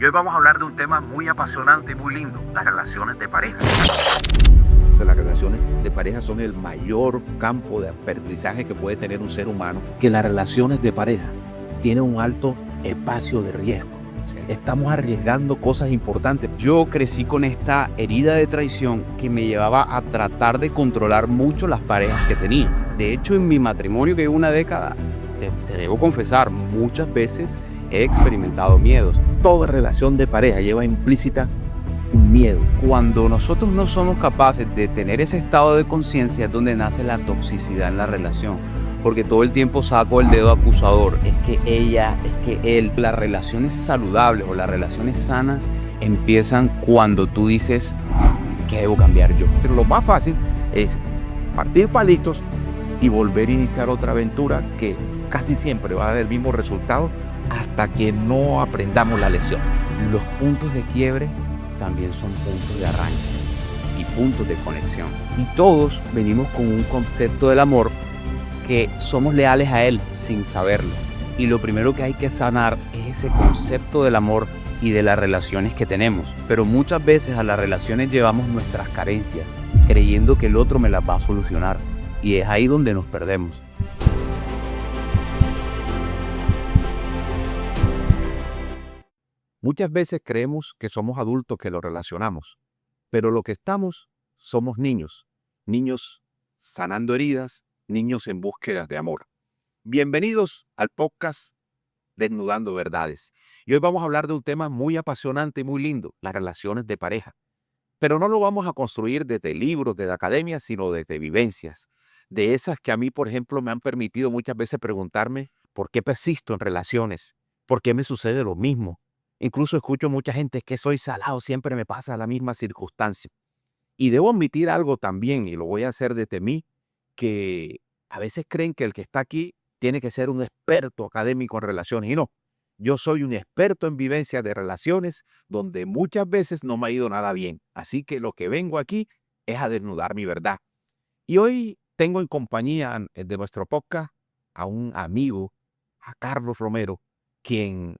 Y hoy vamos a hablar de un tema muy apasionante y muy lindo, las relaciones de pareja. Las relaciones de pareja son el mayor campo de aprendizaje que puede tener un ser humano, que las relaciones de pareja tienen un alto espacio de riesgo. Estamos arriesgando cosas importantes. Yo crecí con esta herida de traición que me llevaba a tratar de controlar mucho las parejas que tenía. De hecho, en mi matrimonio que llevo una década, te debo confesar, muchas veces he experimentado miedos. Toda relación de pareja lleva implícita un miedo. Cuando nosotros no somos capaces de tener ese estado de conciencia es donde nace la toxicidad en la relación. Porque todo el tiempo saco el dedo acusador. Es que ella, es que él. Las relaciones saludables o las relaciones sanas empiezan cuando tú dices que debo cambiar yo. Pero lo más fácil es partir palitos y volver a iniciar otra aventura que casi siempre va a dar el mismo resultado hasta que no aprendamos la lección. Los puntos de quiebre también son puntos de arranque y puntos de conexión. Y todos venimos con un concepto del amor que somos leales a él sin saberlo. Y lo primero que hay que sanar es ese concepto del amor y de las relaciones que tenemos. Pero muchas veces a las relaciones llevamos nuestras carencias, creyendo que el otro me las va a solucionar. Y es ahí donde nos perdemos. Muchas veces creemos que somos adultos que lo relacionamos, pero lo que estamos somos niños, niños sanando heridas, niños en búsqueda de amor. Bienvenidos al podcast Desnudando Verdades. Y hoy vamos a hablar de un tema muy apasionante y muy lindo, las relaciones de pareja. Pero no lo vamos a construir desde libros, desde academia, sino desde vivencias. De esas que a mí, por ejemplo, me han permitido muchas veces preguntarme por qué persisto en relaciones, por qué me sucede lo mismo. Incluso escucho mucha gente que soy salado, siempre me pasa la misma circunstancia. Y debo admitir algo también, y lo voy a hacer desde mí, que a veces creen que el que está aquí tiene que ser un experto académico en relaciones. Y no, yo soy un experto en vivencias de relaciones donde muchas veces no me ha ido nada bien. Así que lo que vengo aquí es a desnudar mi verdad. Y hoy tengo en compañía de nuestro podcast a un amigo, a Carlos Romero, quien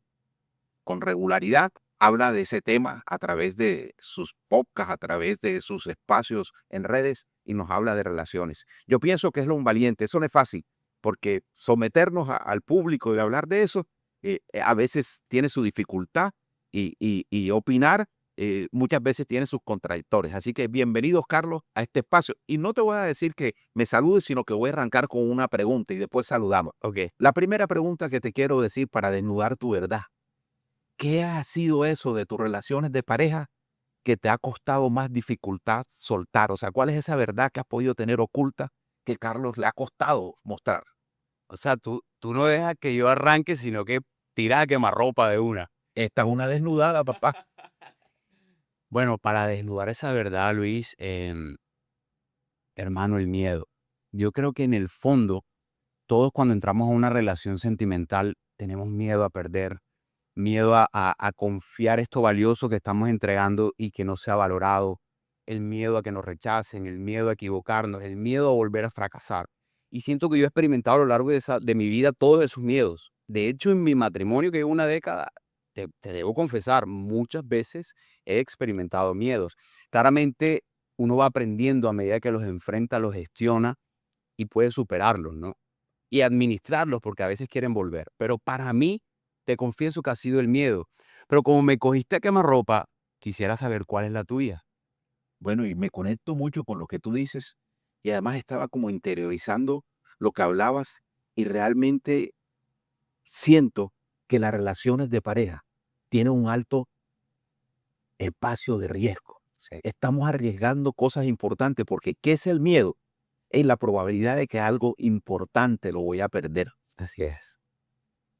con regularidad habla de ese tema a través de sus podcasts, a través de sus espacios en redes y nos habla de relaciones. Yo pienso que es lo un valiente, eso no es fácil, porque someternos al público y hablar de eso a veces tiene su dificultad y opinar muchas veces tiene sus contradictores. Así que bienvenidos, Carlos, a este espacio. Y no te voy a decir que me saludes, sino que voy a arrancar con una pregunta y después saludamos. Okay. La primera pregunta que te quiero decir para desnudar tu verdad. ¿Qué ha sido eso de tus relaciones de pareja que te ha costado más dificultad soltar? O sea, ¿cuál es esa verdad que has podido tener oculta que Carlos le ha costado mostrar? O sea, tú no dejas que yo arranque, sino que tiras a quemarropa de una. Esta es una desnudada, papá. Bueno, para desnudar esa verdad, Luis, hermano, el miedo. Yo creo que en el fondo, todos cuando entramos a una relación sentimental, tenemos miedo a perder, miedo a confiar esto valioso que estamos entregando y que no sea valorado, el miedo a que nos rechacen, el miedo a equivocarnos, el miedo a volver a fracasar. Y siento que yo he experimentado a lo largo de mi vida todos esos miedos. De hecho, en mi matrimonio, que llevo una década, te debo confesar, muchas veces he experimentado miedos. Claramente, uno va aprendiendo a medida que los enfrenta, los gestiona y puede superarlos, ¿no? Y administrarlos porque a veces quieren volver. Pero para mí, te confieso que ha sido el miedo. Pero como me cogiste a quemarropa, quisiera saber cuál es la tuya. Bueno, y me conecto mucho con lo que tú dices y además estaba como interiorizando lo que hablabas y realmente siento que las relaciones de pareja tienen un alto espacio de riesgo. Sí. Estamos arriesgando cosas importantes porque ¿qué es el miedo? Es la probabilidad de que algo importante lo voy a perder. Así es.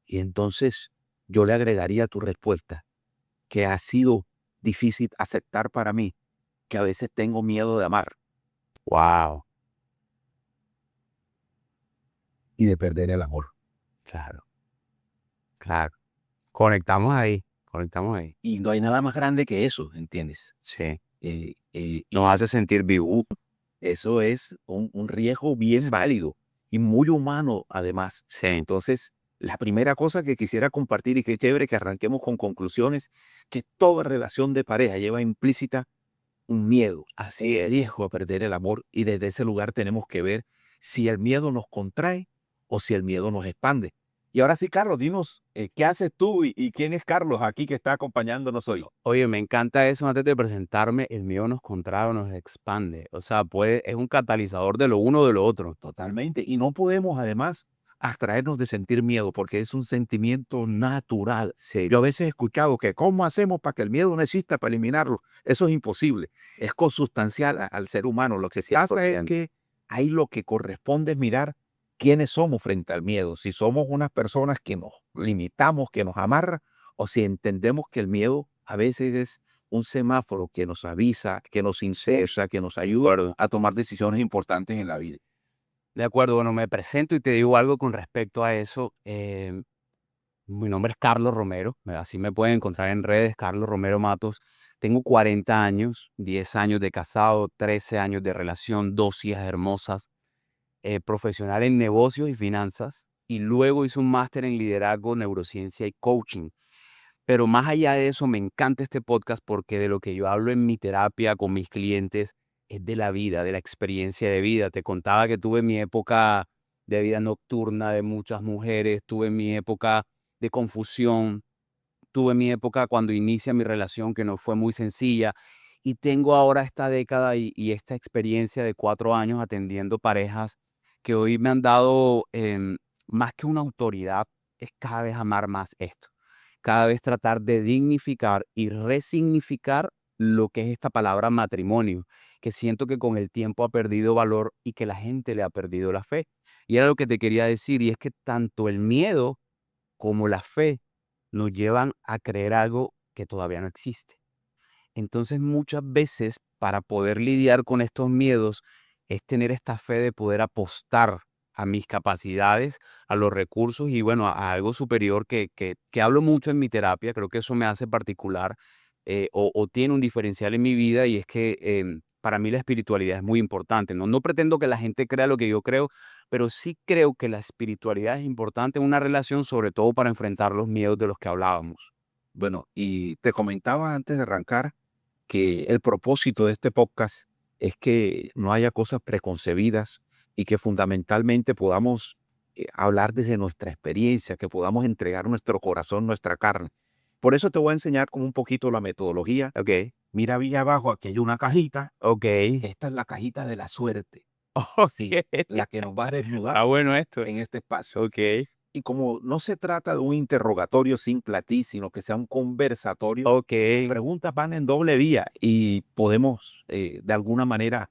Y entonces yo le agregaría a tu respuesta que ha sido difícil aceptar para mí que a veces tengo miedo de amar Wow. y de perder el amor. Claro, claro. Conectamos ahí, conectamos ahí. Y no hay nada más grande que eso, ¿entiendes? Sí. Y Nos hace sentir vivos. eso es un riesgo bien válido y muy humano además. Sí. Entonces, La primera cosa que quisiera compartir y qué chévere que arranquemos con conclusiones, que toda relación de pareja lleva implícita un miedo, Así es. riesgo a perder el amor y desde ese lugar tenemos que ver si el miedo nos contrae o si el miedo nos expande. Y ahora sí, Carlos, dinos, ¿qué haces tú y quién es Carlos aquí que está acompañándonos hoy? Oye, me encanta eso. Antes de presentarme, el miedo nos contrae o nos expande. O sea, es un catalizador de lo uno o de lo otro. Totalmente. Y no podemos además abstraernos de sentir miedo porque es un sentimiento natural. Sí, Yo a veces he escuchado que ¿cómo hacemos para que el miedo no exista, para eliminarlo? Eso es imposible. Es consustancial al ser humano. Lo que pasa es 100%. que ahí lo que corresponde es mirar quiénes somos frente al miedo. Si somos unas personas que nos limitamos, que nos amarra, o si entendemos que el miedo a veces es un semáforo que nos avisa, que nos impulsa, que nos ayuda a tomar decisiones importantes en la vida. De acuerdo, bueno, me presento y te digo algo con respecto a eso. Mi nombre es Carlos Romero, así me pueden encontrar en redes, Carlos Romero Matos. Tengo 40 años, 10 años de casado, 13 años de relación, 2 hijas hermosas, profesional en negocios y finanzas, y luego hice un máster en liderazgo, neurociencia y coaching. Pero más allá de eso, me encanta este podcast porque de lo que yo hablo en mi terapia con mis clientes es de la vida, de la experiencia de vida. Te contaba que tuve mi época de vida nocturna de muchas mujeres, tuve mi época de confusión, tuve mi época cuando inicia mi relación que no fue muy sencilla y tengo ahora esta década y esta experiencia de 4 años atendiendo parejas que hoy me han dado más que una autoridad, es cada vez amar más esto, cada vez tratar de dignificar y resignificar lo que es esta palabra matrimonio, que siento que con el tiempo ha perdido valor y que la gente le ha perdido la fe. Y era lo que te quería decir, y es que tanto el miedo como la fe nos llevan a creer algo que todavía no existe. Entonces, muchas veces, para poder lidiar con estos miedos, es tener esta fe de poder apostar a mis capacidades, a los recursos y bueno, a algo superior que hablo mucho en mi terapia. Creo que eso me hace particular o tiene un diferencial en mi vida y es que para mí la espiritualidad es muy importante. No pretendo que la gente crea lo que yo creo, pero sí creo que la espiritualidad es importante en una relación, sobre todo para enfrentar los miedos de los que hablábamos. Bueno, y te comentaba antes de arrancar que el propósito de este podcast es que no haya cosas preconcebidas y que fundamentalmente podamos hablar desde nuestra experiencia, que podamos entregar nuestro corazón, nuestra carne. Por eso te voy a enseñar como un poquito la metodología. Ok, Mira ahí abajo, aquí hay una cajita. ok. Esta es la cajita de la suerte. Sí, Ok. la que nos va a desnudar Está bueno esto. en este espacio. Ok, Y como no se trata de un interrogatorio simple a ti, sino que sea un conversatorio, ok, preguntas van en doble vía y podemos de alguna manera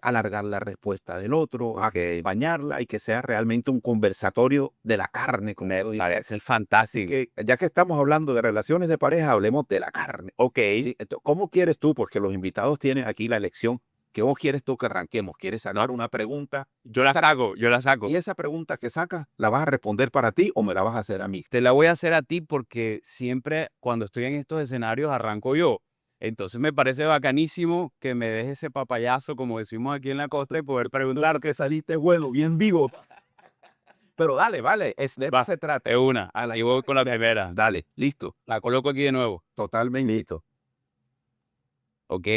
alargar la respuesta del otro, ok. acompañarla y que sea realmente un conversatorio de la carne, como Me yo digo. parece Así fantástico. que ya que estamos hablando de relaciones de pareja, hablemos de la carne. Ok, Sí, ¿cómo quieres tú? Porque los invitados tienen aquí la elección. ¿Cómo quieres tú que arranquemos? ¿Quieres sacar una pregunta? yo la saco, yo la saco. Y esa pregunta que sacas, ¿la vas a responder para ti o me la vas a hacer a mí? Te la voy a hacer a ti porque siempre cuando estoy en estos escenarios arranco yo. Entonces me parece bacanísimo que me dejes ese papayazo, como decimos aquí en la costa, y poder preguntar. Que saliste bueno, bien vivo. Pero dale, vale, de eso se trata. De una. A la Y voy con la primera. Dale, listo, La coloco aquí de nuevo. totalmente listo. Ok.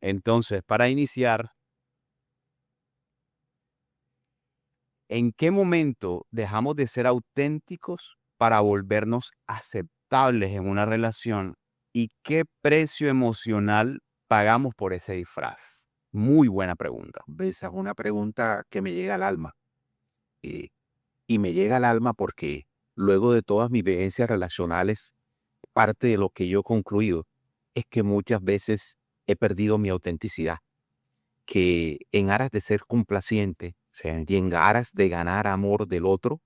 Entonces, para iniciar, ¿en qué momento dejamos de ser auténticos para volvernos aceptables en una relación? ¿Y qué precio emocional pagamos por ese disfraz? Muy buena pregunta. Esa es una pregunta que me llega al alma. Y me llega al alma porque luego de todas mis vivencias relacionales, parte de lo que yo he concluido es que muchas veces he perdido mi autenticidad, que en aras de ser complaciente Sí, y en aras de ganar amor del otro,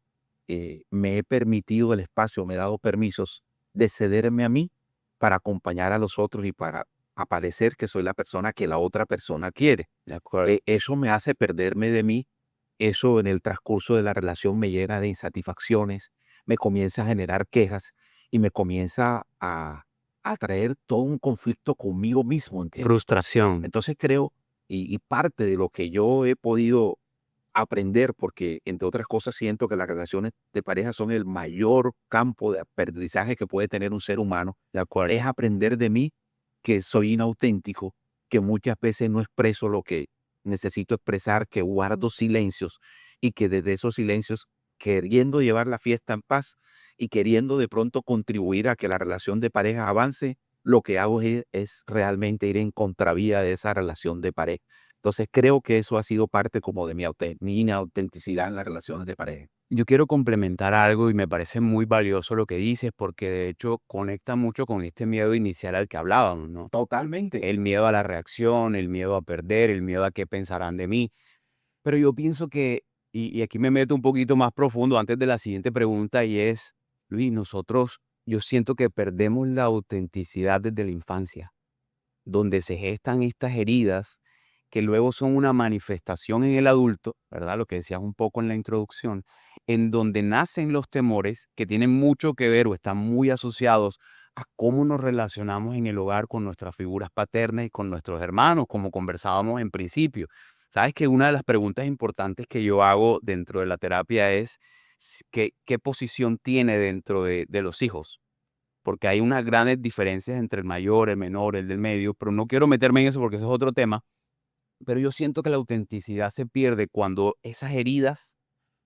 me he permitido el espacio, me he dado permisos de cederme a mí para acompañar a los otros y para aparecer que soy la persona que la otra persona quiere. de acuerdo. Eso me hace perderme de mí, eso en el transcurso de la relación me llena de insatisfacciones, me comienza a generar quejas y me comienza a traer todo un conflicto conmigo mismo, ¿entiendes? Frustración. Entonces creo, y parte de lo que yo he podido aprender, porque entre otras cosas siento que las relaciones de pareja son el mayor campo de aprendizaje que puede tener un ser humano, De acuerdo. es aprender de mí que soy inauténtico, que muchas veces no expreso lo que necesito expresar, que guardo silencios y que desde esos silencios, queriendo llevar la fiesta en paz y queriendo de pronto contribuir a que la relación de pareja avance, lo que hago es realmente ir en contravía de esa relación de pareja. Entonces creo que eso ha sido parte como de mi inautenticidad en las relaciones de pareja. Yo quiero complementar algo y me parece muy valioso lo que dices porque de hecho conecta mucho con este miedo inicial al que hablábamos, ¿no? Totalmente. El miedo a la reacción, el miedo a perder, el miedo a qué pensarán de mí. Pero yo pienso que, y aquí me meto un poquito más profundo antes de la siguiente pregunta y es, Luis, nosotros, yo siento que perdemos la autenticidad desde la infancia, donde se gestan estas heridas que luego son una manifestación en el adulto, ¿verdad? Lo que decías un poco en la introducción, en donde nacen los temores que tienen mucho que ver o están muy asociados a cómo nos relacionamos en el hogar con nuestras figuras paternas y con nuestros hermanos, como conversábamos en principio. Sabes que una de las preguntas importantes que yo hago dentro de la terapia es qué posición tiene dentro de los hijos, porque hay unas grandes diferencias entre el mayor, el menor, el del medio, pero no quiero meterme en eso porque eso es otro tema. Pero yo siento que la autenticidad se pierde cuando esas heridas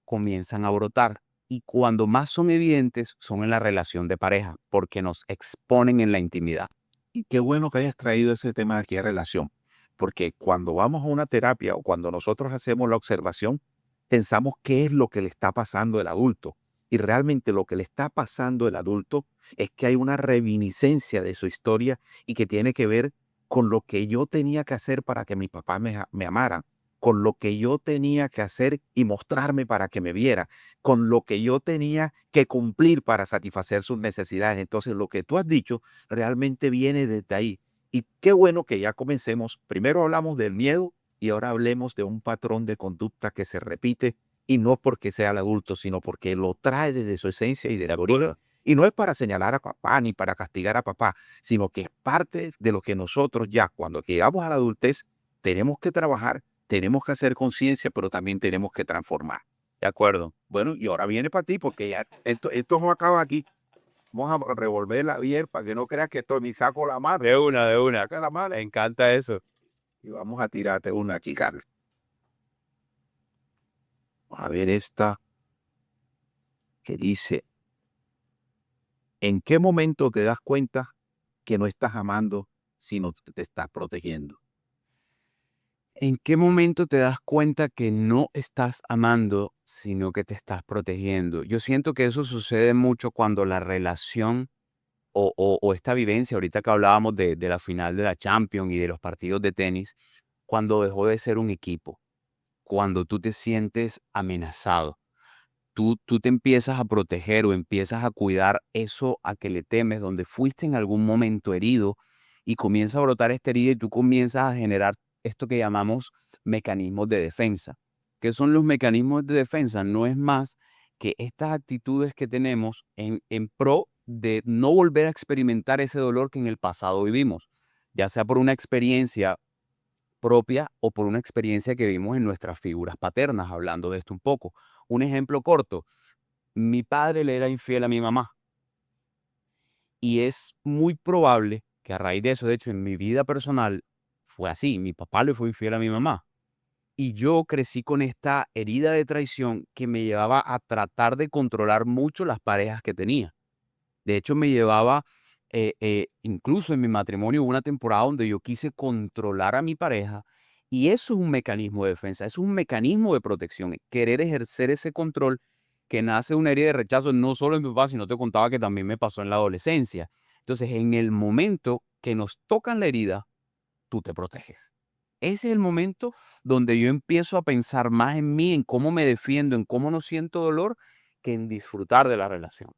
comienzan a brotar y cuando más son evidentes son en la relación de pareja, porque nos exponen en la intimidad. Y qué bueno que hayas traído ese tema de aquí a relación, porque cuando vamos a una terapia o cuando nosotros hacemos la observación, pensamos qué es lo que le está pasando al adulto. Y realmente lo que le está pasando al adulto es que hay una reminiscencia de su historia y que tiene que ver con lo que yo tenía que hacer para que mi papá me amara, con lo que yo tenía que hacer y mostrarme para que me viera, con lo que yo tenía que cumplir para satisfacer sus necesidades. Entonces, lo que tú has dicho realmente viene desde ahí. Y qué bueno que ya comencemos. Primero hablamos del miedo y ahora hablemos de un patrón de conducta que se repite y no porque sea el adulto, sino porque lo trae desde su esencia y de su origen. Y no es para señalar a papá ni para castigar a papá, sino que es parte de lo que nosotros ya cuando llegamos a la adultez tenemos que trabajar, tenemos que hacer conciencia, pero también tenemos que transformar. De acuerdo. Bueno, y ahora viene para ti porque ya esto no acaba aquí. Vamos a revolverla bien para que no creas que esto ni saco la mano. De una. Saca la mano Me encanta eso. y vamos a tirarte una aquí, Carlos. A ver esta que dice, ¿en qué momento te das cuenta que no estás amando, sino que te estás protegiendo? ¿En qué momento te das cuenta que no estás amando, sino que te estás protegiendo? Yo siento que eso sucede mucho cuando la relación o esta vivencia, ahorita que hablábamos de la final de la Champions y de los partidos de tenis, cuando dejó de ser un equipo, cuando tú te sientes amenazado, tú te empiezas a proteger o empiezas a cuidar eso a que le temes, donde fuiste en algún momento herido y comienza a brotar esta herida y tú comienzas a generar esto que llamamos mecanismos de defensa. ¿Qué son los mecanismos de defensa? No es más que estas actitudes que tenemos en pro de no volver a experimentar ese dolor que en el pasado vivimos, ya sea por una experiencia propia o por una experiencia que vimos en nuestras figuras paternas, hablando de esto un poco. Un ejemplo corto, mi padre le era infiel a mi mamá y es muy probable que a raíz de eso, de hecho, en mi vida personal fue así, mi papá le fue infiel a mi mamá. Y yo crecí con esta herida de traición que me llevaba a tratar de controlar mucho las parejas que tenía. De hecho, me llevaba, incluso en mi matrimonio hubo una temporada donde yo quise controlar a mi pareja y eso es un mecanismo de defensa, es un mecanismo de protección, querer ejercer ese control que nace de una herida de rechazo, no solo en mi papá, sino te contaba que también me pasó en la adolescencia. Entonces, en el momento que nos tocan la herida, tú te proteges. Ese es el momento donde yo empiezo a pensar más en mí, en cómo me defiendo, en cómo no siento dolor, que en disfrutar de la relación.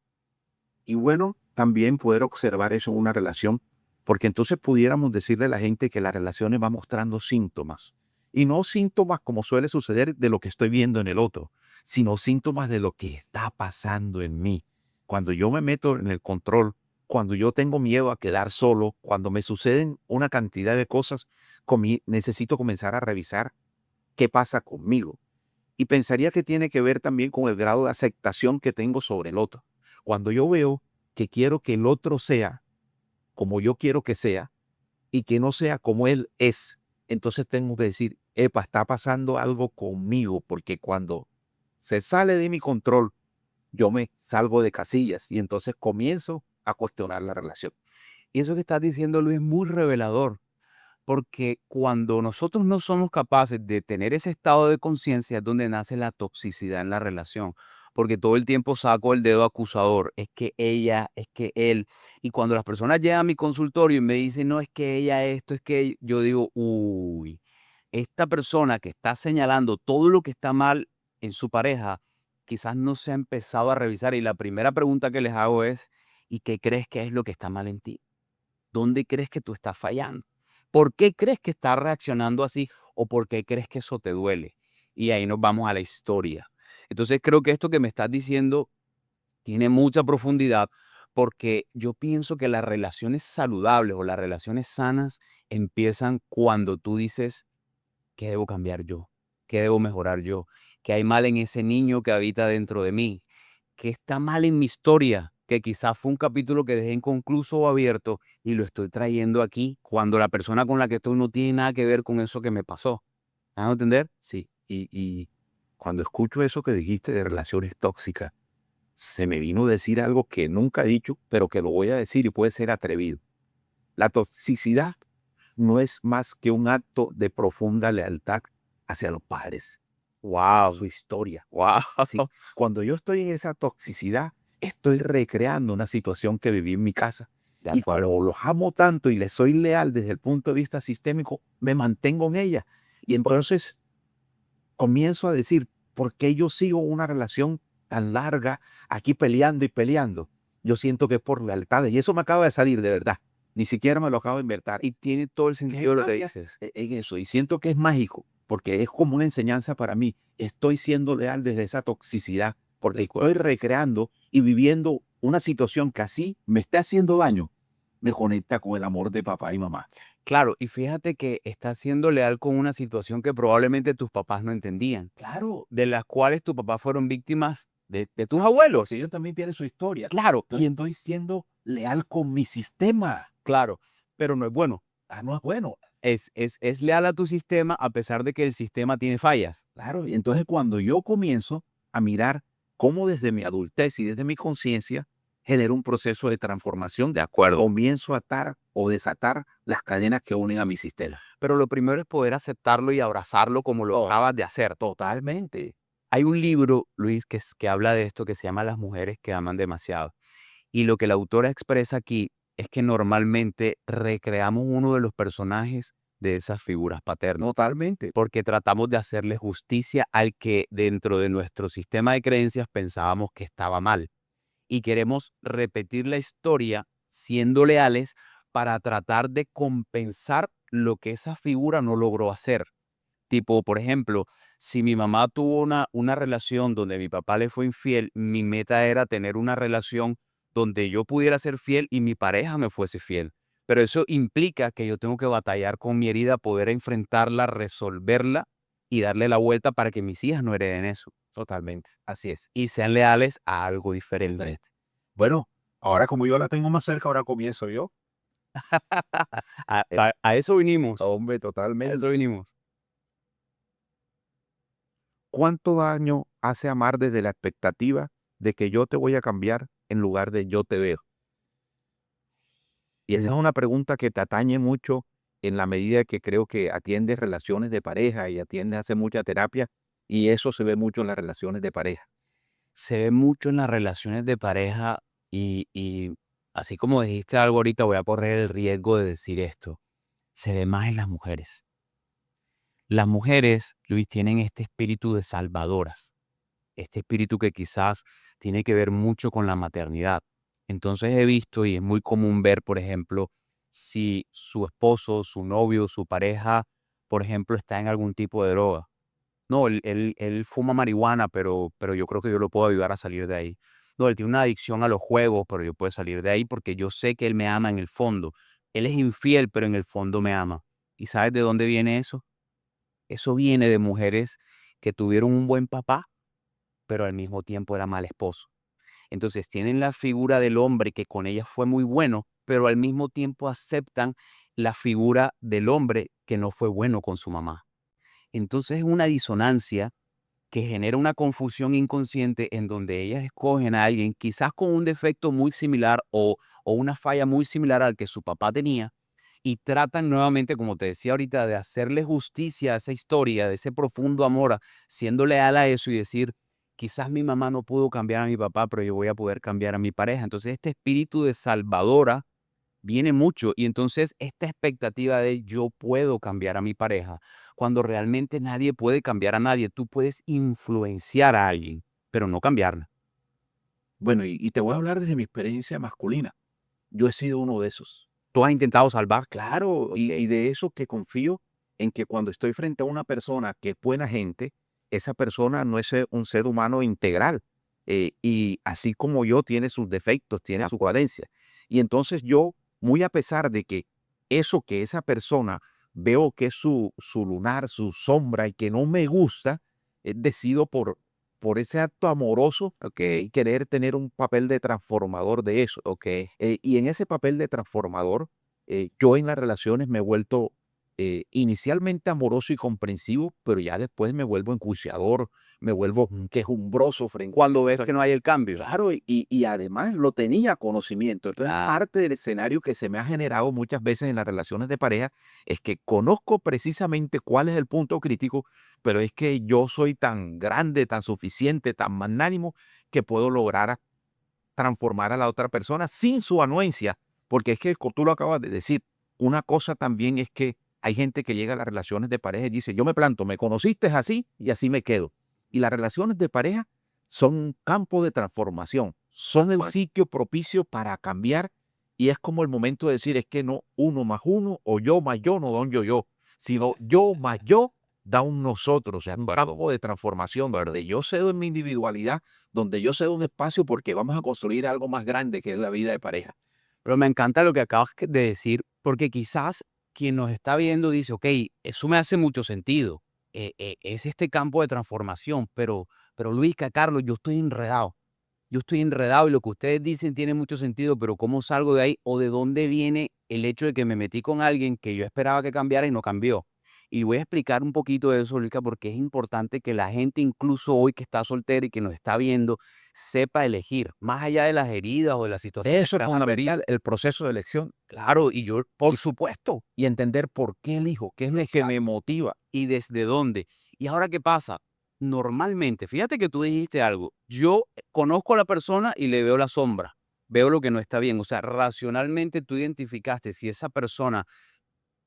Y bueno, también poder observar eso en una relación, porque entonces pudiéramos decirle a la gente que las relaciones van mostrando síntomas. Y no síntomas como suele suceder de lo que estoy viendo en el otro, sino síntomas de lo que está pasando en mí. Cuando yo me meto en el control, cuando yo tengo miedo a quedar solo, cuando me suceden una cantidad de cosas, necesito comenzar a revisar qué pasa conmigo. Y pensaría que tiene que ver también con el grado de aceptación que tengo sobre el otro. Cuando yo veo que quiero que el otro sea como yo quiero que sea y que no sea como él es, entonces tengo que decir, epa, está pasando algo conmigo, porque cuando se sale de mi control, yo me salgo de casillas y entonces comienzo a cuestionar la relación. Y eso que estás diciendo, Luis, es muy revelador, porque cuando nosotros no somos capaces de tener ese estado de conciencia es donde nace la toxicidad en la relación, porque todo el tiempo saco el dedo acusador, es que ella, es que él, y cuando las personas llegan a mi consultorio y me dicen, no, es que ella esto, es que yo digo, uy, esta persona que está señalando todo lo que está mal en su pareja, quizás no se ha empezado a revisar, y la primera pregunta que les hago es, ¿y qué crees que es lo que está mal en ti? ¿Dónde crees que tú estás fallando? ¿Por qué crees que estás reaccionando así o por qué crees que eso te duele? Y ahí nos vamos a la historia. Entonces creo que esto que me estás diciendo tiene mucha profundidad porque yo pienso que las relaciones saludables o las relaciones sanas empiezan cuando tú dices, ¿qué debo cambiar yo? ¿Qué debo mejorar yo? ¿Qué hay mal en ese niño que habita dentro de mí? ¿Qué está mal en mi historia? Que quizás fue un capítulo que dejé inconcluso o abierto y lo estoy trayendo aquí cuando la persona con la que estoy no tiene nada que ver con eso que me pasó. ¿Me van a entender? Sí, y cuando escucho eso que dijiste de relaciones tóxicas, se me vino a decir algo que nunca he dicho, pero que lo voy a decir y puede ser atrevido. La toxicidad no es más que un acto de profunda lealtad hacia los padres, su Wow, historia. wow. ¿Sí? Cuando yo estoy en esa toxicidad, estoy recreando una situación que viví en mi casa. De Y acuerdo. cuando los amo tanto y les soy leal desde el punto de vista sistémico, me mantengo en ella. Y entonces comienzo a decir, ¿por qué yo sigo una relación tan larga aquí peleando y peleando? Yo siento que es por lealtad. Y eso me acaba de salir de verdad. Ni siquiera me lo acabo de inventar. Y tiene todo el ¿Qué sentido lo que cambia dices. en eso? Y siento que es mágico, porque es como una enseñanza para mí. Estoy siendo leal desde esa toxicidad, porque estoy recreando y viviendo una situación que así me está haciendo daño. Me conecta con el amor de papá y mamá. Claro, y fíjate que estás siendo leal con una situación que probablemente tus papás no entendían, Claro, de las cuales tus papás fueron víctimas de tus abuelos. porque ellos también tienen su historia. Claro, Estoy siendo leal con mi sistema. claro, pero no es bueno. Ah, no es bueno. Es leal a tu sistema a pesar de que el sistema tiene fallas. Claro, y entonces cuando yo comienzo a mirar cómo desde mi adultez y desde mi conciencia genero un proceso de transformación, De acuerdo. comienzo a atar o desatar las cadenas que unen a mi sistema. Pero lo primero es poder aceptarlo y abrazarlo como lo Oh, acabas de hacer. totalmente. Hay un libro, Luis, que habla de esto que se llama Las mujeres que aman demasiado. Y lo que la autora expresa aquí es que normalmente recreamos uno de los personajes de esas figuras paternas, Totalmente. porque tratamos de hacerle justicia al que dentro de nuestro sistema de creencias pensábamos que estaba mal. Y queremos repetir la historia siendo leales para tratar de compensar lo que esa figura no logró hacer. Tipo, por ejemplo, si mi mamá tuvo una relación donde mi papá le fue infiel, mi meta era tener una relación donde yo pudiera ser fiel y mi pareja me fuese fiel. Pero eso implica que yo tengo que batallar con mi herida, poder enfrentarla, resolverla y darle la vuelta para que mis hijas no hereden eso Totalmente. Así es. y sean leales a algo diferente. Diferente. Bueno, ahora como yo la tengo más cerca, ahora comienzo yo. A, Eh, a eso vinimos, Hombre, a eso totalmente. vinimos. ¿Cuánto daño hace amar desde la expectativa de que yo te voy a cambiar en lugar de yo te veo? Y esa es una pregunta que te atañe mucho en la medida que creo que atiendes relaciones de pareja y atiendes a hacer mucha terapia, y eso se ve mucho en las relaciones de pareja. Se ve mucho en las relaciones de pareja y así como dijiste algo ahorita, voy a correr el riesgo de decir esto. Se ve más en las mujeres. Las mujeres, Luis, tienen este espíritu de salvadoras, este espíritu que quizás tiene que ver mucho con la maternidad. Entonces he visto y es muy común ver, por ejemplo, si su esposo, su novio, su pareja, por ejemplo, está en algún tipo de droga. No, él fuma marihuana, pero yo creo que yo lo puedo ayudar a salir de ahí. No, él tiene una adicción a los juegos, pero yo puedo salir de ahí porque yo sé que él me ama en el fondo. Él es infiel, pero en el fondo me ama. ¿Y sabes de dónde viene eso? Eso viene de mujeres que tuvieron un buen papá, pero al mismo tiempo era mal esposo. Entonces tienen la figura del hombre que con ella fue muy bueno, pero al mismo tiempo aceptan la figura del hombre que no fue bueno con su mamá. Entonces es una disonancia que genera una confusión inconsciente en donde ellas escogen a alguien quizás con un defecto muy similar o una falla muy similar al que su papá tenía y tratan nuevamente, como te decía ahorita, de hacerle justicia a esa historia, de ese profundo amor, siendo leal a eso y decir, quizás mi mamá no pudo cambiar a mi papá, pero yo voy a poder cambiar a mi pareja. Entonces este espíritu de salvadora viene mucho y entonces esta expectativa de yo puedo cambiar a mi pareja, cuando realmente nadie puede cambiar a nadie, tú puedes influenciar a alguien, pero no cambiarla. Bueno, y te voy a hablar desde mi experiencia masculina. Yo he sido uno de esos. Tú has intentado salvar, Claro, y de eso que confío en que cuando estoy frente a una persona que es buena gente, esa persona no es un ser humano integral. Y así como yo, tiene sus defectos, tiene sus carencias. Y entonces yo, muy a pesar de que eso que esa persona veo que es su lunar, su sombra y que no me gusta, decido por ese acto amoroso, ok, querer tener un papel de transformador de eso. ok, Y en ese papel de transformador, yo en las relaciones me he vuelto inicialmente amoroso y comprensivo, pero ya después me vuelvo enjuiciador, me vuelvo quejumbroso frente a cuando la ves que situación. no hay el cambio. Claro, y además lo tenía conocimiento. Entonces, Ah, parte del escenario que se me ha generado muchas veces en las relaciones de pareja es que conozco precisamente cuál es el punto crítico, pero es que yo soy tan grande, tan suficiente, tan magnánimo, que puedo lograr transformar a la otra persona sin su anuencia, porque es que tú lo acabas de decir, una cosa también es que hay gente que llega a las relaciones de pareja y dice, yo me planto, me conociste así y así me quedo. Y las relaciones de pareja son un campo de transformación, son el sitio propicio para cambiar y es como el momento de decir, es que no uno más uno o yo más yo no da un yo, sino yo más yo da un nosotros, o sea, un campo de transformación, ¿verdad? Yo cedo en mi individualidad donde yo cedo un espacio porque vamos a construir algo más grande que es la vida de pareja. pero me encanta lo que acabas de decir, porque quizás quien nos está viendo dice, ok, eso me hace mucho sentido, es este campo de transformación, pero Luisca, Carlos, yo estoy enredado y lo que ustedes dicen tiene mucho sentido, pero ¿cómo salgo de ahí? ¿O de dónde viene el hecho de que me metí con alguien que yo esperaba que cambiara y no cambió? Y voy a explicar un poquito de eso, Luisca, porque es importante que la gente, incluso hoy que está soltera y que nos está viendo, sepa elegir, más allá de las heridas o de las situaciones Eso que es van a venir. fundamental, el proceso de elección Claro, y yo, por supuesto, y entender por qué elijo, qué es lo que me motiva. y desde dónde. Y ahora, ¿qué pasa? Normalmente, fíjate que tú dijiste algo, yo conozco a la persona y le veo la sombra, veo lo que no está bien, o sea, racionalmente tú identificaste si esa persona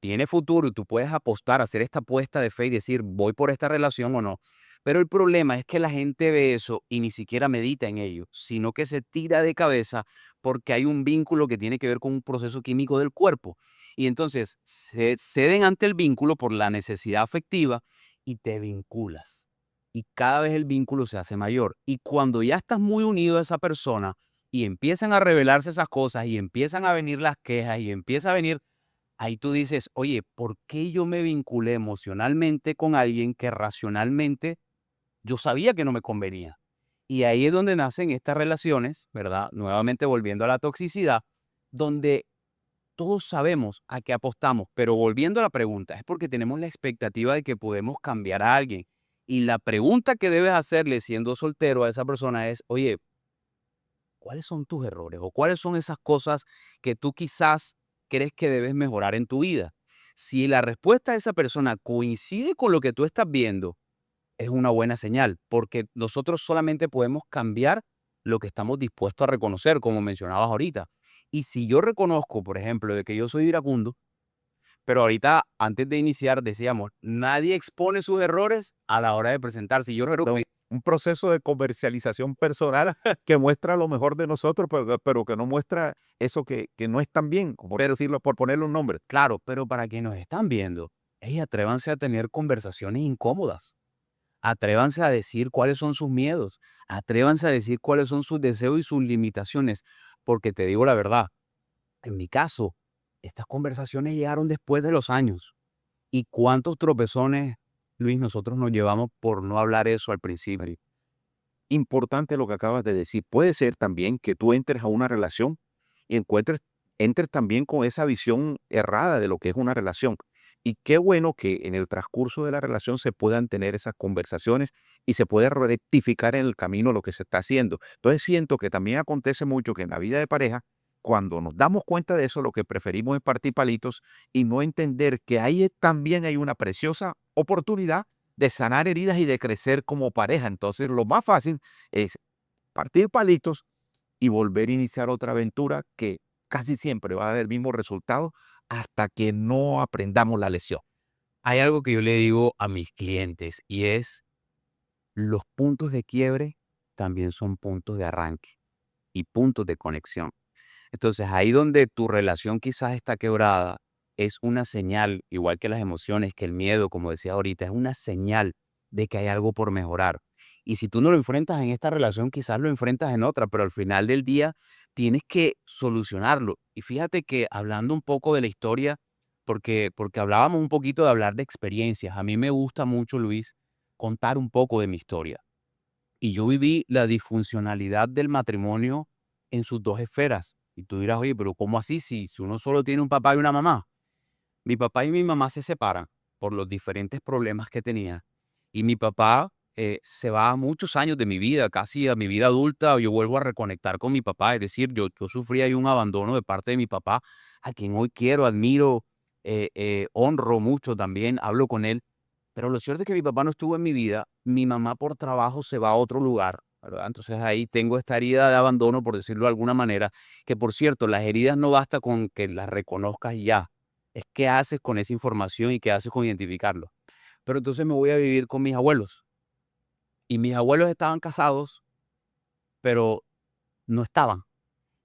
tiene futuro y tú puedes apostar, hacer esta apuesta de fe y decir, voy por esta relación o no. Pero el problema es que la gente ve eso y ni siquiera medita en ello, sino que se tira de cabeza porque hay un vínculo que tiene que ver con un proceso químico del cuerpo. Y entonces se ceden ante el vínculo por la necesidad afectiva y te vinculas. Y cada vez el vínculo se hace mayor. Y cuando ya estás muy unido a esa persona y empiezan a revelarse esas cosas y empiezan a venir las quejas y empieza a venir. Ahí tú dices, oye, ¿por qué yo me vinculé emocionalmente con alguien que racionalmente yo sabía que no me convenía? Y ahí es donde nacen estas relaciones, ¿verdad? Nuevamente volviendo a la toxicidad, donde todos sabemos a qué apostamos, pero volviendo a la pregunta, es porque tenemos la expectativa de que podemos cambiar a alguien. Y la pregunta que debes hacerle siendo soltero a esa persona es, oye, ¿cuáles son tus errores o cuáles son esas cosas que tú quizás crees que debes mejorar en tu vida? Si la respuesta de esa persona coincide con lo que tú estás viendo, es una buena señal, porque nosotros solamente podemos cambiar lo que estamos dispuestos a reconocer, como mencionabas ahorita. Y si yo reconozco, por ejemplo, de que yo soy iracundo, pero ahorita, antes de iniciar, decíamos, nadie expone sus errores a la hora de presentarse. Y yo creo que Un proceso de comercialización personal que muestra lo mejor de nosotros, pero que no muestra eso que no es tan bien, por decirlo, por ponerle un nombre. claro, pero para quienes nos están viendo, hey, atrévanse a tener conversaciones incómodas. Atrévanse a decir cuáles son sus miedos. Atrévanse a decir cuáles son sus deseos y sus limitaciones. Porque te digo la verdad, en mi caso, estas conversaciones llegaron después de los años. ¿Y cuántos tropezones? Luis, nosotros nos llevamos por no hablar eso al principio. Importante lo que acabas de decir. Puede ser también que tú entres a una relación y entres también con esa visión errada de lo que es una relación. Y qué bueno que en el transcurso de la relación se puedan tener esas conversaciones y se puede rectificar en el camino lo que se está haciendo. Entonces siento que también acontece mucho que en la vida de pareja, cuando nos damos cuenta de eso, lo que preferimos es partir palitos y no entender que ahí también hay una preciosa oportunidad de sanar heridas y de crecer como pareja. Entonces, lo más fácil es partir palitos y volver a iniciar otra aventura que casi siempre va a dar el mismo resultado hasta que no aprendamos la lección. Hay algo que yo le digo a mis clientes y es, los puntos de quiebre también son puntos de arranque y puntos de conexión. Entonces, ahí donde tu relación quizás está quebrada, es una señal, igual que las emociones, que el miedo, como decía ahorita, es una señal de que hay algo por mejorar. Y si tú no lo enfrentas en esta relación, quizás lo enfrentas en otra, pero al final del día tienes que solucionarlo. Y fíjate que hablando un poco de la historia, porque hablábamos un poquito de hablar de experiencias, a mí me gusta mucho, Luis, contar un poco de mi historia. Y yo viví la disfuncionalidad del matrimonio en sus dos esferas. Y tú dirás, oye, pero ¿cómo así si uno solo tiene un papá y una mamá? Mi papá y mi mamá se separan por los diferentes problemas que tenía. Y mi papá se va a muchos años de mi vida, casi a mi vida adulta, yo vuelvo a reconectar con mi papá. Es decir, yo sufrí ahí un abandono de parte de mi papá, a quien hoy quiero, admiro, honro mucho también, hablo con él. Pero lo cierto es que mi papá no estuvo en mi vida, mi mamá por trabajo se va a otro lugar, ¿verdad? Entonces ahí tengo esta herida de abandono, por decirlo de alguna manera, que por cierto, las heridas no basta con que las reconozcas y ya, es qué haces con esa información y qué haces con identificarlo. Pero entonces me voy a vivir con mis abuelos y mis abuelos estaban casados, pero no estaban.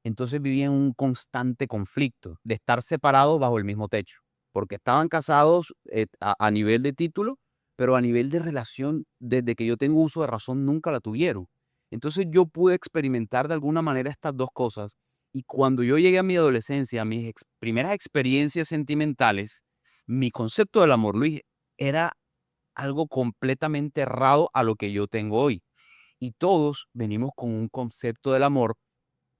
Entonces vivía en un constante conflicto de estar separados bajo el mismo techo, porque estaban casados a nivel de título, pero a nivel de relación, desde que yo tengo uso de razón, nunca la tuvieron. Entonces yo pude experimentar de alguna manera estas dos cosas y cuando yo llegué a mi adolescencia, a mis primeras experiencias sentimentales, mi concepto del amor, Luis, era algo completamente errado a lo que yo tengo hoy. Y todos venimos con un concepto del amor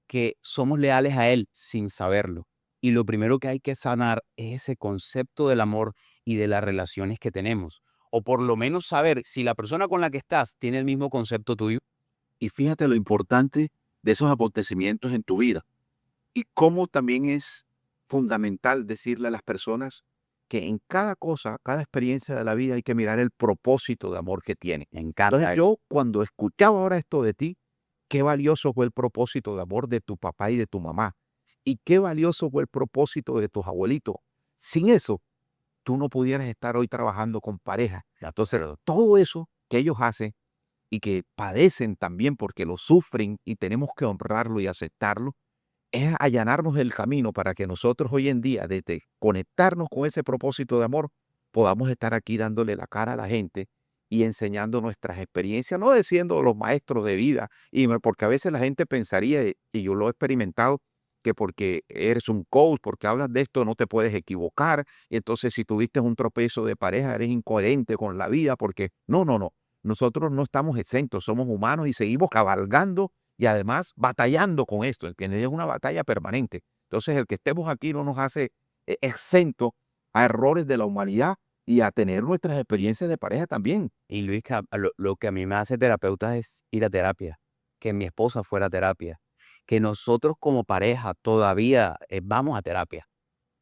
que somos leales a Él sin saberlo. Y lo primero que hay que sanar es ese concepto del amor y de las relaciones que tenemos. O por lo menos saber si la persona con la que estás tiene el mismo concepto tuyo. Y fíjate lo importante de esos acontecimientos en tu vida y cómo también es fundamental decirle a las personas que en cada cosa, cada experiencia de la vida hay que mirar el propósito de amor que tiene. Me Entonces encanta eso. yo cuando escuchaba ahora esto de ti, qué valioso fue el propósito de amor de tu papá y de tu mamá. Y qué valioso fue el propósito de tus abuelitos. Sin eso, tú no pudieras estar hoy trabajando con pareja. Entonces, todo eso que ellos hacen y que padecen también porque lo sufren y tenemos que honrarlo y aceptarlo, es allanarnos el camino para que nosotros hoy en día, desde conectarnos con ese propósito de amor, podamos estar aquí dándole la cara a la gente y enseñando nuestras experiencias, no siendo los maestros de vida, porque a veces la gente pensaría, y yo lo he experimentado, que porque eres un coach, porque hablas de esto, no te puedes equivocar, y entonces si tuviste un tropiezo de pareja, eres incoherente con la vida, porque no, no, no, nosotros no estamos exentos, somos humanos y seguimos cabalgando y además batallando con esto, que es una batalla permanente. Entonces, el que estemos aquí no nos hace exento a errores de la humanidad y a tener nuestras experiencias de pareja también. Y Luis, lo que a mí me hace terapeuta es ir a terapia, que mi esposa fuera a terapia, que nosotros como pareja todavía vamos a terapia.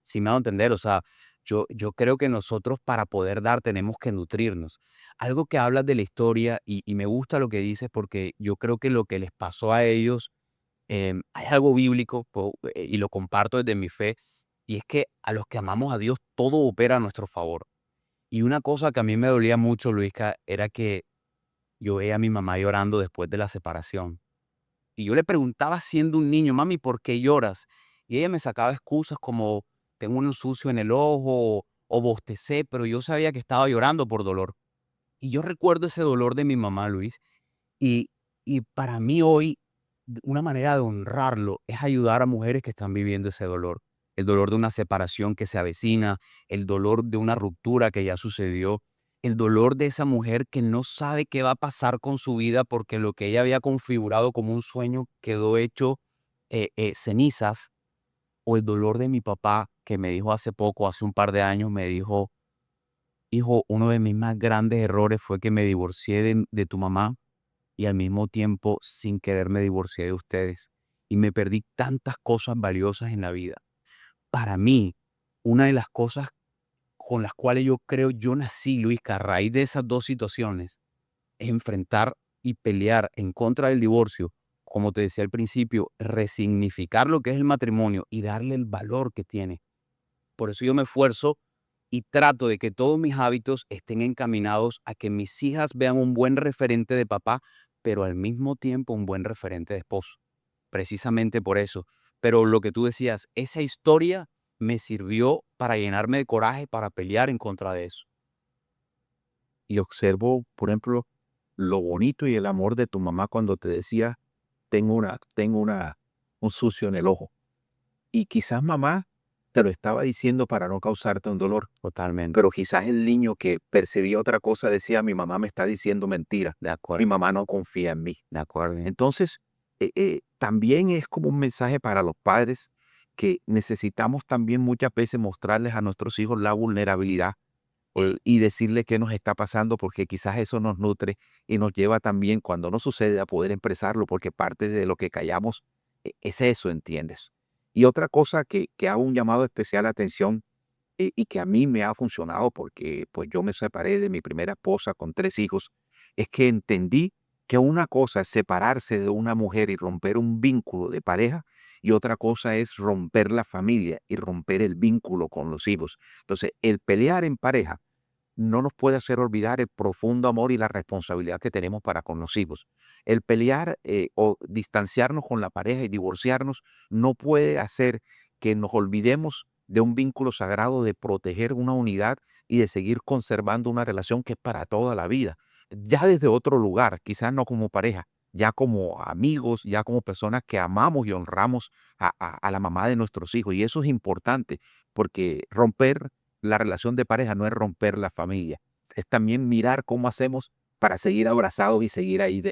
Si me hago entender, o sea, yo creo que nosotros para poder dar tenemos que nutrirnos. Algo que hablas de la historia y me gusta lo que dices porque yo creo que lo que les pasó a ellos, hay algo bíblico y lo comparto desde mi fe, y es que a los que amamos a Dios todo opera a nuestro favor. Y una cosa que a mí me dolía mucho, Luisca, era que yo veía a mi mamá llorando después de la separación. Y yo le preguntaba siendo un niño, mami, ¿por qué lloras? Y ella me sacaba excusas como tengo un sucio en el ojo o bostecé, pero yo sabía que estaba llorando por dolor. Y yo recuerdo ese dolor de mi mamá, Luis, y, y para mí hoy una manera de honrarlo es ayudar a mujeres que están viviendo ese dolor. El dolor de una separación que se avecina, el dolor de una ruptura que ya sucedió. el dolor de esa mujer que no sabe qué va a pasar con su vida porque lo que ella había configurado como un sueño quedó hecho cenizas, o el dolor de mi papá que me dijo hace poco, hace un par de años, me dijo: hijo, uno de mis más grandes errores fue que me divorcié de tu mamá y al mismo tiempo sin querer me divorcié de ustedes y me perdí tantas cosas valiosas en la vida. Para mí, una de las cosas con las cuales yo creo yo nací, Luis, que a raíz de esas dos situaciones, es enfrentar y pelear en contra del divorcio, como te decía al principio, resignificar lo que es el matrimonio y darle el valor que tiene. Por eso yo me esfuerzo y trato de que todos mis hábitos estén encaminados a que mis hijas vean un buen referente de papá, pero al mismo tiempo un buen referente de esposo. Precisamente por eso. Pero lo que tú decías, esa historia me sirvió para llenarme de coraje para pelear en contra de eso. Y observo, por ejemplo, lo bonito y el amor de tu mamá cuando te decía, un sucio en el ojo. Y quizás mamá te lo estaba diciendo para no causarte un dolor, Totalmente. pero quizás el niño que percibía otra cosa decía, mi mamá me está diciendo mentira, De mi acuerdo, mamá no confía en mí. de acuerdo. Entonces, también es como un mensaje para los padres que necesitamos también muchas veces mostrarles a nuestros hijos la vulnerabilidad y decirle qué nos está pasando, porque quizás eso nos nutre y nos lleva también, cuando no sucede, a poder expresarlo, porque parte de lo que callamos es eso, ¿entiendes? Y otra cosa que hago un llamado especial de atención y que a mí me ha funcionado, porque pues yo me separé de mi primera esposa con 3 hijos, es que entendí que una cosa es separarse de una mujer y romper un vínculo de pareja, y otra cosa es romper la familia y romper el vínculo con los hijos. Entonces, el pelear en pareja no nos puede hacer olvidar el profundo amor y la responsabilidad que tenemos para con los hijos. El pelear o distanciarnos con la pareja y divorciarnos no puede hacer que nos olvidemos de un vínculo sagrado de proteger una unidad y de seguir conservando una relación que es para toda la vida. Ya desde otro lugar, quizás no como pareja, ya como amigos, ya como personas que amamos y honramos a la mamá de nuestros hijos. Y eso es importante, porque romper la relación de pareja no es romper la familia, es también mirar cómo hacemos para seguir abrazados y seguir ahí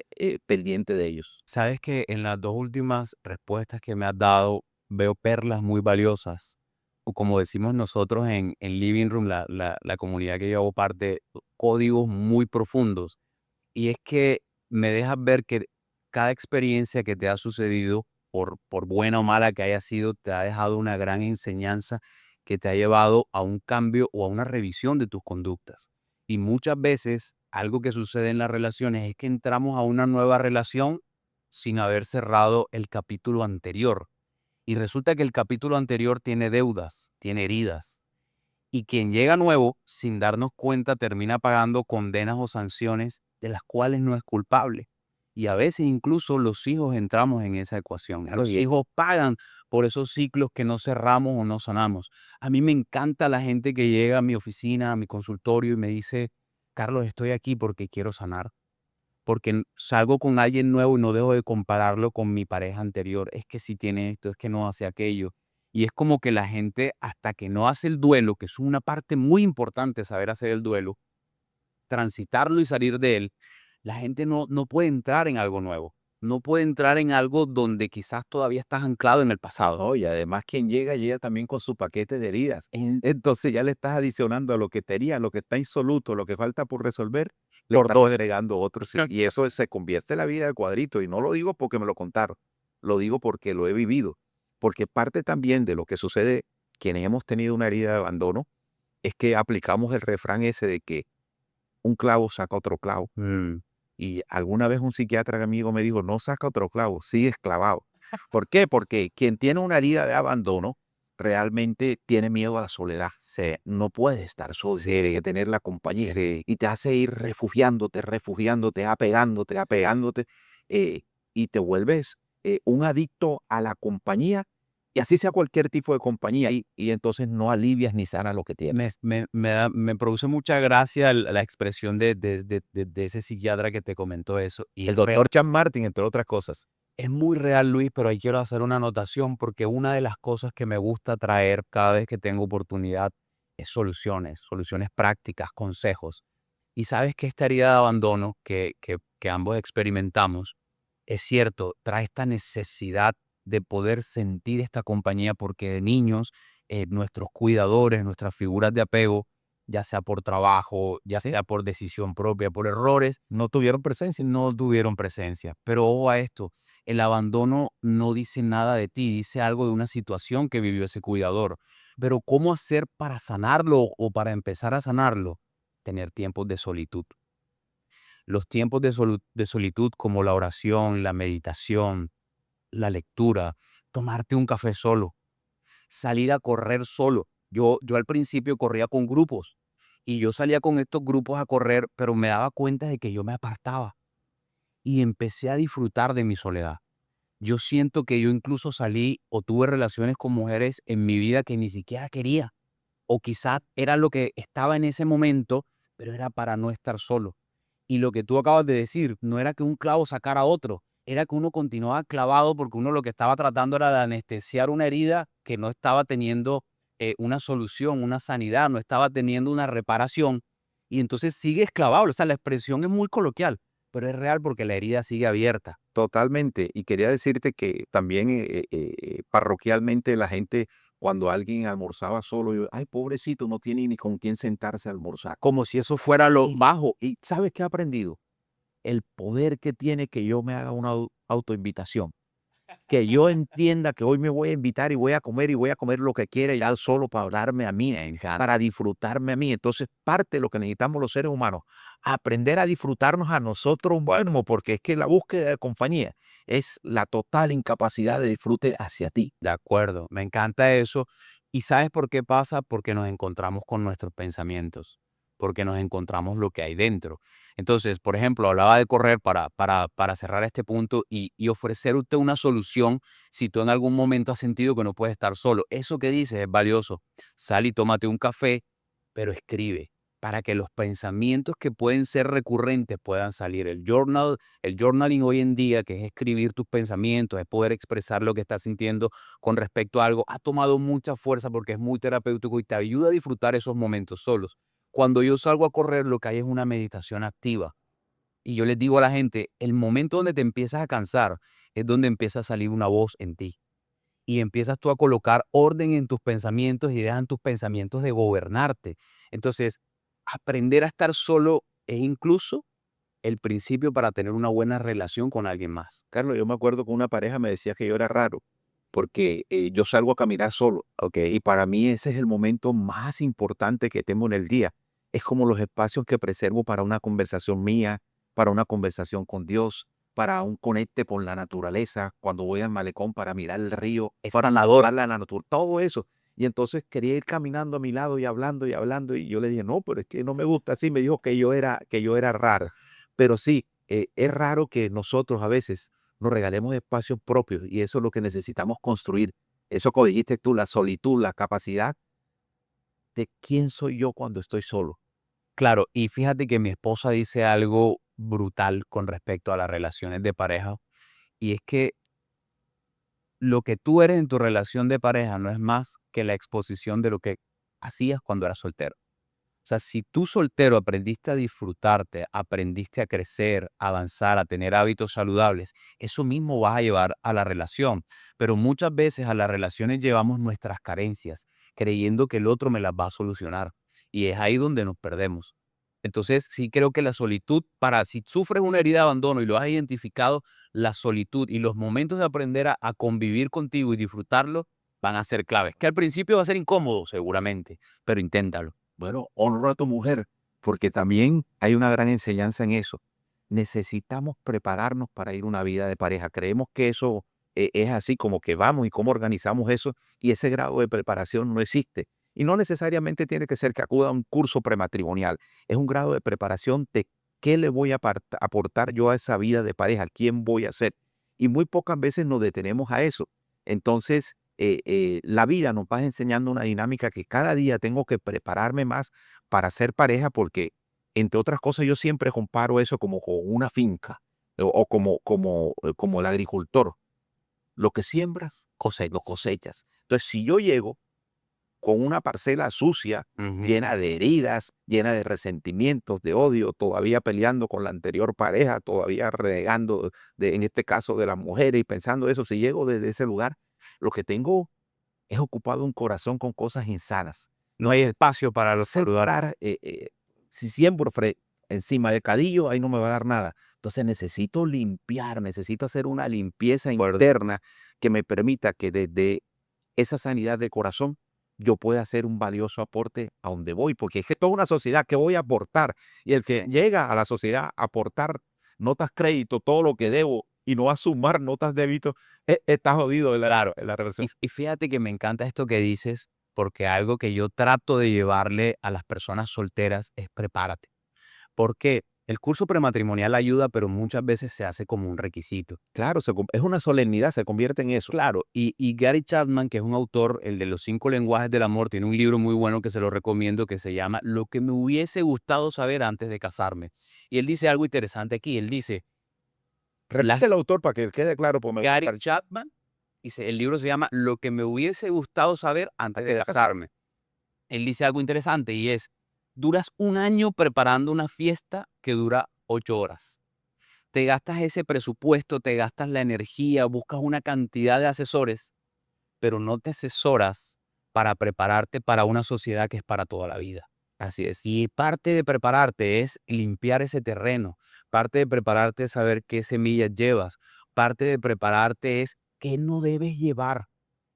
pendiente de ellos. Sabes que en las dos últimas respuestas que me has dado veo perlas muy valiosas, o como decimos nosotros en Living Room, la comunidad que yo hago parte, códigos muy profundos. Y es que me dejas ver que cada experiencia que te ha sucedido, por buena o mala que haya sido, te ha dejado una gran enseñanza que te ha llevado a un cambio o a una revisión de tus conductas. Y muchas veces algo que sucede en las relaciones es que entramos a una nueva relación sin haber cerrado el capítulo anterior. Y resulta que el capítulo anterior tiene deudas, tiene heridas. Y quien llega nuevo, sin darnos cuenta, termina pagando condenas o sanciones de las cuales no es culpable. Y a veces incluso los hijos entramos en esa ecuación. Claro, Los hijos pagan por esos ciclos que no cerramos o no sanamos. A mí me encanta la gente que llega a mi oficina, a mi consultorio y me dice, Carlos, estoy aquí porque quiero sanar, porque salgo con alguien nuevo y no dejo de compararlo con mi pareja anterior. Es que si tiene esto, es que no hace aquello. Y es como que la gente, hasta que no hace el duelo, que es una parte muy importante saber hacer el duelo, transitarlo y salir de él, la gente no puede entrar en algo nuevo. No puede entrar en algo donde quizás todavía estás anclado en el pasado. ¿no? Y además quien llega, llega también con su paquete de heridas. Entonces ya le estás adicionando a lo que tenía, lo que está insoluto, lo que falta por resolver, le Por estás dos. agregando otros. Y eso se convierte en la vida de cuadrito. Y no lo digo porque me lo contaron, lo digo porque lo he vivido. Porque parte también de lo que sucede quienes hemos tenido una herida de abandono es que aplicamos el refrán ese de que un clavo saca otro clavo. Mm. Y alguna vez un psiquiatra amigo me dijo, no saca otro clavo, sigue clavado. ¿Por qué? Porque quien tiene una herida de abandono realmente tiene miedo a la soledad. No puede estar solo, tiene que tener la compañía. Y te hace ir refugiándote, refugiándote, apegándote, apegándote, y te vuelves un adicto a la compañía, y así sea cualquier tipo de compañía, y entonces no alivias ni sanas lo que Me, tienes. me, me, da- me produce mucha gracia la expresión de ese psiquiatra que te comentó eso. Y El doctor Chan Martin, entre otras cosas. es muy real, Luis, pero ahí quiero hacer una anotación porque una de las cosas que me gusta traer cada vez que tengo oportunidad es soluciones, soluciones prácticas, consejos. Y sabes que esta herida de abandono que ambos experimentamos, es cierto, trae esta necesidad de poder sentir esta compañía porque de niños, nuestros cuidadores, nuestras figuras de apego, ya sea por trabajo, ya sea por decisión propia, por errores, No tuvieron presencia. no tuvieron presencia. Pero ojo a esto, el abandono no dice nada de ti, dice algo de una situación que vivió ese cuidador. Pero ¿cómo hacer para sanarlo o para empezar a sanarlo? Tener tiempos de solitud. Los tiempos de solitud como la oración, la meditación, la lectura, tomarte un café solo, salir a correr solo. Yo al principio corría con grupos y yo salía con estos grupos a correr, pero me daba cuenta de que yo me apartaba y empecé a disfrutar de mi soledad. Yo siento que yo incluso salí o tuve relaciones con mujeres en mi vida que ni siquiera quería, o quizás era lo que estaba en ese momento, pero era para no estar solo. Y lo que tú acabas de decir, no era que un clavo sacara a otro, era que uno continuaba clavado porque uno lo que estaba tratando era de anestesiar una herida que no estaba teniendo una solución, una sanidad, no estaba teniendo una reparación. Y entonces sigues clavado. O sea, la expresión es muy coloquial, pero es real porque la herida sigue abierta. Totalmente. Y quería decirte que también parroquialmente la gente, cuando alguien almorzaba solo, yo, ay, pobrecito, no tiene ni con quién sentarse a almorzar. Como si eso fuera lo Y, bajo. y ¿sabes qué he aprendido? El poder que tiene que yo me haga una autoinvitación. Que yo entienda que hoy me voy a invitar y voy a comer lo que quiera ya solo para hablarme a mí, Me encanta. para disfrutarme a mí. Entonces, parte de lo que necesitamos los seres humanos, aprender a disfrutarnos a nosotros mismos, porque es que la búsqueda de compañía es la total incapacidad de disfrute hacia ti. De acuerdo, me encanta eso. ¿Y sabes por qué pasa? Porque nos encontramos con nuestros pensamientos, porque nos encontramos lo que hay dentro. Entonces, por ejemplo, hablaba de correr para cerrar este punto y ofrecerte una solución si tú en algún momento has sentido que no puedes estar solo. Eso que dices es valioso. Sal y tómate un café, pero escribe para que los pensamientos que pueden ser recurrentes puedan salir. El journaling hoy en día, que es escribir tus pensamientos, es poder expresar lo que estás sintiendo con respecto a algo, ha tomado mucha fuerza porque es muy terapéutico y te ayuda a disfrutar esos momentos solos. Cuando yo salgo a correr, lo que hay es una meditación activa. Y yo les digo a la gente, el momento donde te empiezas a cansar es donde empieza a salir una voz en ti. Y empiezas tú a colocar orden en tus pensamientos y dejan tus pensamientos de gobernarte. Entonces, aprender a estar solo es incluso el principio para tener una buena relación con alguien más. Carlos, yo me acuerdo que una pareja me decía que yo era raro, porque yo salgo a caminar solo, ¿ok? Y para mí ese es el momento más importante que tengo en el día. Es como los espacios que preservo para una conversación mía, para una conversación con Dios, para un conecte con la naturaleza, cuando voy al malecón para mirar el río, Es para sanador. observar la naturaleza, todo eso. Y entonces quería ir caminando a mi lado y hablando, y yo le dije, no, pero es que no me gusta así. Me dijo que yo era raro. Pero sí, es raro que nosotros a veces nos regalemos espacios propios y eso es lo que necesitamos construir. Eso como dijiste tú, la solitud, la capacidad de quién soy yo cuando estoy solo. Claro, y fíjate que mi esposa dice algo brutal con respecto a las relaciones de pareja, y es que lo que tú eres en tu relación de pareja no es más que la exposición de lo que hacías cuando eras soltero. O sea, si tú soltero aprendiste a disfrutarte, aprendiste a crecer, a avanzar, a tener hábitos saludables, eso mismo vas a llevar a la relación. Pero muchas veces a las relaciones llevamos nuestras carencias, creyendo que el otro me las va a solucionar. Y es ahí donde nos perdemos. Entonces, sí creo que la solitud, si sufres una herida de abandono y lo has identificado, la solitud y los momentos de aprender a convivir contigo y disfrutarlo van a ser claves. Que al principio va a ser incómodo, seguramente, pero inténtalo. Bueno, honra a tu mujer, porque también hay una gran enseñanza en eso. Necesitamos prepararnos para ir una vida de pareja. Creemos que eso es así como que vamos y cómo organizamos eso y ese grado de preparación no existe. Y no necesariamente tiene que ser que acuda a un curso prematrimonial. Es un grado de preparación de qué le voy a aportar yo a esa vida de pareja, quién voy a ser. Y muy pocas veces nos detenemos a eso. Entonces, la vida nos va enseñando una dinámica que cada día tengo que prepararme más para ser pareja porque, entre otras cosas, yo siempre comparo eso como con una finca o como el agricultor. Lo que siembras, lo cosechas. Entonces, si yo llego con una parcela sucia, llena de heridas, llena de resentimientos, de odio, todavía peleando con la anterior pareja, todavía renegando, en este caso, de las mujeres y pensando eso. Si llego desde ese lugar, lo que tengo es ocupado un corazón con cosas insanas. No hay espacio para los saludables. Sembrar, si siembro encima del cadillo, ahí no me va a dar nada. Entonces necesito limpiar, necesito hacer una limpieza interna que me permita que desde esa sanidad de corazón yo pueda hacer un valioso aporte a donde voy, porque es que toda una sociedad que voy a aportar, y el que llega a la sociedad a aportar notas crédito, todo lo que debo, y no a sumar notas débito, está jodido en la relación. Y fíjate que me encanta esto que dices, porque algo que yo trato de llevarle a las personas solteras es prepárate. Porque el curso prematrimonial ayuda, pero muchas veces se hace como un requisito. Claro, es una solemnidad, se convierte en eso. Claro, y Gary Chapman, que es un autor, el de los 5 lenguajes del amor, tiene un libro muy bueno que se lo recomiendo que se llama Lo que me hubiese gustado saber antes de casarme. Y él dice algo interesante aquí. Él dice, Repite el autor para que quede claro. Gary Chapman, dice, el libro se llama Lo que me hubiese gustado saber antes de casarme. Él dice algo interesante y es, duras un año preparando una fiesta que dura 8 horas. Te gastas ese presupuesto, te gastas la energía, buscas una cantidad de asesores, pero no te asesoras para prepararte para una sociedad que es para toda la vida. Así es. Y parte de prepararte es limpiar ese terreno, parte de prepararte es saber qué semillas llevas, parte de prepararte es qué no debes llevar.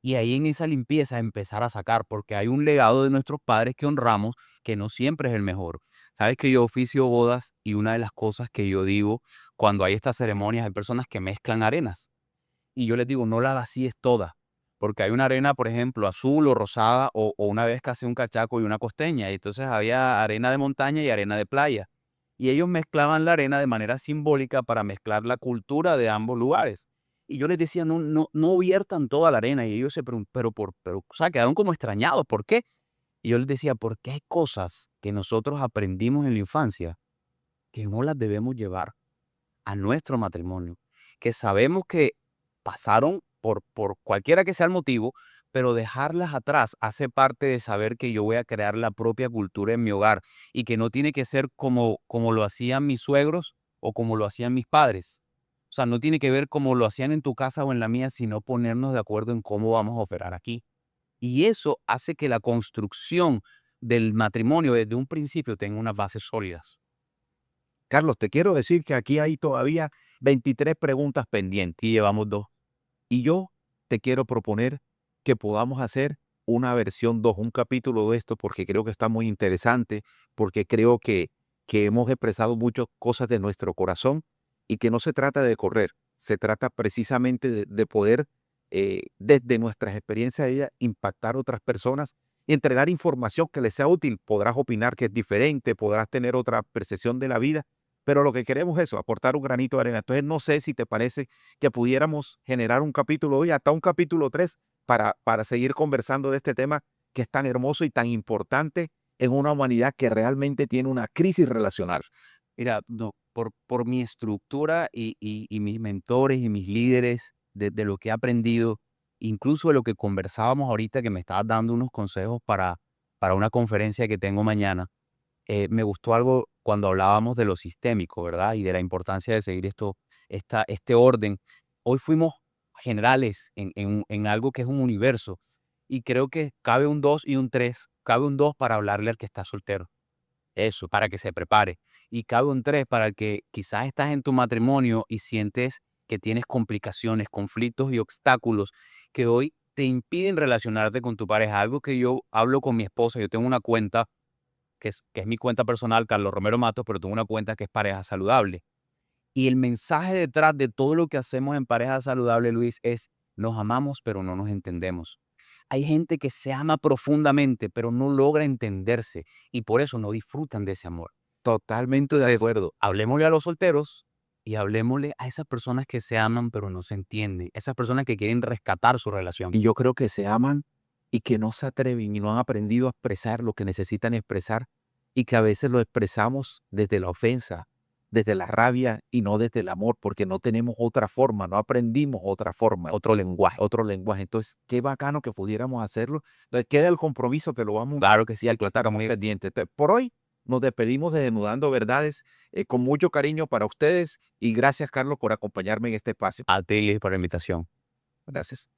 Y ahí en esa limpieza empezar a sacar, porque hay un legado de nuestros padres que honramos que no siempre es el mejor. Sabes que yo oficio bodas y una de las cosas que yo digo cuando hay estas ceremonias, hay personas que mezclan arenas. Y yo les digo, no la vacíes toda, porque hay una arena, por ejemplo, azul o rosada, o una vez casi un cachaco y una costeña, y entonces había arena de montaña y arena de playa. Y ellos mezclaban la arena de manera simbólica para mezclar la cultura de ambos lugares. Y yo les decía, no viertan toda la arena. Y ellos se preguntaban, o sea, quedaron como extrañados, ¿por qué? Y yo les decía, porque hay cosas que nosotros aprendimos en la infancia que no las debemos llevar a nuestro matrimonio, que sabemos que pasaron por cualquiera que sea el motivo, pero dejarlas atrás hace parte de saber que yo voy a crear la propia cultura en mi hogar y que no tiene que ser como lo hacían mis suegros o como lo hacían mis padres. O sea, no tiene que ver como lo hacían en tu casa o en la mía, sino ponernos de acuerdo en cómo vamos a operar aquí. Y eso hace que la construcción del matrimonio desde un principio tenga unas bases sólidas. Carlos, te quiero decir que aquí hay todavía 23 preguntas pendientes Y llevamos 2. y yo te quiero proponer que podamos hacer una versión 2, un capítulo de esto, porque creo que está muy interesante, porque creo que hemos expresado muchas cosas de nuestro corazón y que no se trata de correr, se trata precisamente de poder, desde nuestras experiencias de vida, impactar a otras personas y entregar información que les sea útil. Podrás opinar que es diferente, podrás tener otra percepción de la vida, pero lo que queremos es eso, aportar un granito de arena. Entonces, no sé si te parece que pudiéramos generar un capítulo hoy, hasta un capítulo 3, para seguir conversando de este tema que es tan hermoso y tan importante en una humanidad que realmente tiene una crisis relacional. Mira, no, por mi estructura y mis mentores y mis líderes, de lo que he aprendido, incluso de lo que conversábamos ahorita, que me estabas dando unos consejos para una conferencia que tengo mañana, me gustó algo cuando hablábamos de lo sistémico, ¿verdad? Y de la importancia de seguir este orden. Hoy fuimos generales en algo que es un universo y creo que cabe un 2 y un 3. Cabe un 2 para hablarle al que está soltero. Eso, para que se prepare. Y cabe un 3 para el que quizás estás en tu matrimonio y sientes que tienes complicaciones, conflictos y obstáculos que hoy te impiden relacionarte con tu pareja. Algo que yo hablo con mi esposa, yo tengo una cuenta que es mi cuenta personal, Carlos Romero Matos, pero tengo una cuenta que es Pareja Saludable. Y el mensaje detrás de todo lo que hacemos en Pareja Saludable, Luis, es nos amamos, pero no nos entendemos. Hay gente que se ama profundamente, pero no logra entenderse y por eso no disfrutan de ese amor. Totalmente de acuerdo. Hablemosle a los solteros y hablemosle a esas personas que se aman, pero no se entienden. Esas personas que quieren rescatar su relación. Y yo creo que se aman y que no se atreven y no han aprendido a expresar lo que necesitan expresar y que a veces lo expresamos desde la ofensa, desde la rabia y no desde el amor, porque no tenemos otra forma, no aprendimos otra forma, otro lenguaje, otro lenguaje. Entonces, qué bacano que pudiéramos hacerlo. Entonces, queda el compromiso que lo vamos Claro que sí, a tratar muy pendiente. Entonces, por hoy nos despedimos de Desnudando Verdades con mucho cariño para ustedes y gracias, Carlos, por acompañarme en este espacio. a ti por la invitación. Gracias.